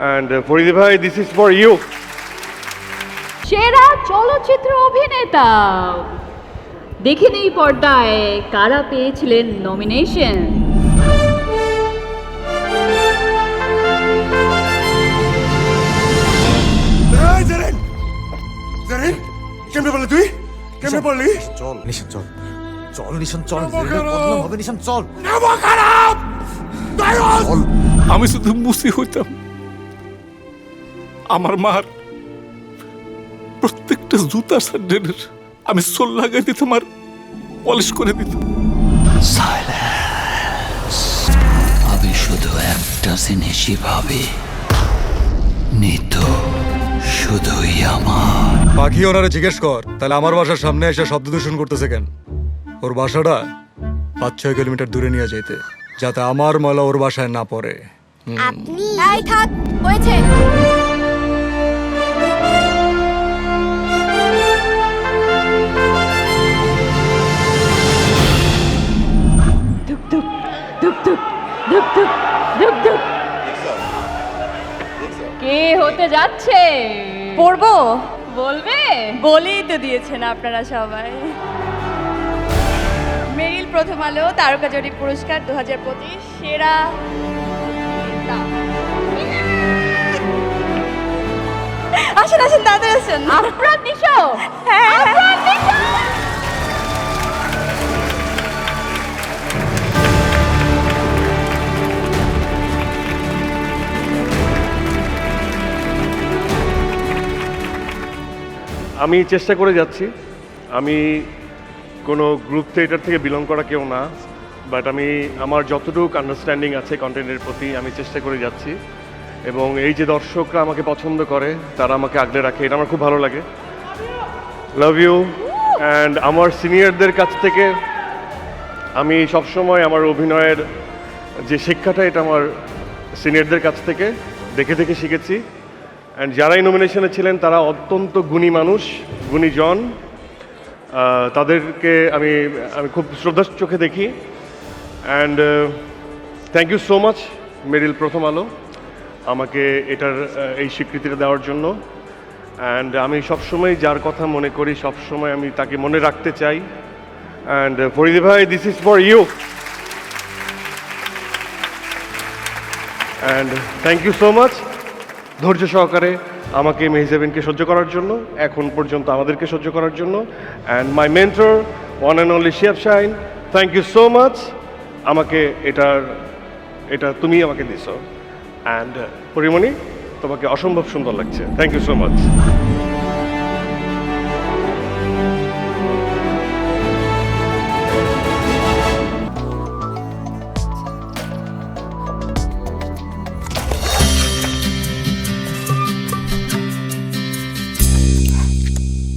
And Faridi ভাই, this is for you. সেরা চলচ্চিত্র অভিনেতা দেখে নেই পর্দায় কারা পেয়েছিলেন নমিনেশন। কেমনে বললি তুই? কেমনে বললি? চল নিশান চল, চল নিশান চল, বদনাম হবে নিশান চল। আমি শুধু মুসি হইতাম, আমার মার প্রত্যেকটা জুতা স্যান্ডেলের আমি সোল লাগাই দিতাম আর পলিশ করে দিতাম। আমি শুধু একটা জিনিসই ভাবি, নিতু শুধুই আমার। পাখি ওনারে জিজ্ঞেস কর, তাহলে আমার বাসার সামনে এসে শব্দ দূষণ করতেছে কেন? ওর বাসাটা 5-6 কিলোমিটার দূরে নিয়ে যেতে, যাতে আমার ময়লা ওর বাসায় না পড়ে। আপনি এই থাক, হয়েছে। ধুক ধুক ধুক ধুক ধুক ধুক ধুক ধুক। কে হতে যাচ্ছে? পড়বো? বলবে? বলেই তো দিয়েছেন আপনারা সবাই। মেরিল প্রথম আলো তারকা জরিপ পুরস্কার 2025 সেরা অভিনেতা। আসেন আসেন, তাড়াতাড়ি আসেন। আফরান নিশো। হ্যাঁ। আফরান নিশো। আমি চেষ্টা করে যাচ্ছি। আমি কোনো গ্রুপ থিয়েটার থেকে বিলং করা কেউ না, বাট আমি আমার যতটুকু আন্ডারস্ট্যান্ডিং আছে কন্টেন্টের প্রতি আমি চেষ্টা করে যাচ্ছি, এবং এই যে দর্শকরা আমাকে পছন্দ করে, তারা আমাকে আগলে রাখে, এটা আমার খুব ভালো লাগে। Love you. অ্যান্ড আমার সিনিয়রদের কাছ থেকে আমি সবসময় আমার অভিনয়ের যে শিক্ষাটা, এটা আমার সিনিয়রদের কাছ থেকে দেখে দেখে শিখেছি। অ্যান্ড যারাই নমিনেশনে ছিলেন তারা অত্যন্ত গুণী মানুষ, গুণীজন। তাদেরকে আমি খুব শ্রদ্ধার চোখে দেখি। And thank you so much Meril Prothom Alo আমাকে এটার এই স্বীকৃতিটা দেওয়ার জন্য। অ্যান্ড আমি সবসময় যার কথা মনে করি, সবসময় আমি তাকে মনে রাখতে চাই। অ্যান্ড ফরিদি ভাই, this is for you. And thank you so much ধৈর্য সহকারে আমাকে মেহজাবিনকে সহ্য করার জন্য, এখন পর্যন্ত আমাদেরকে সহ্য করার জন্য। And my mentor one and only Shihab Shahin, thank you so much. আমাকে এটা তুমি আমাকে দিছো। অ্যান্ড পরিমণি, তোমাকে অসম্ভব সুন্দর লাগছে। Thank you so much.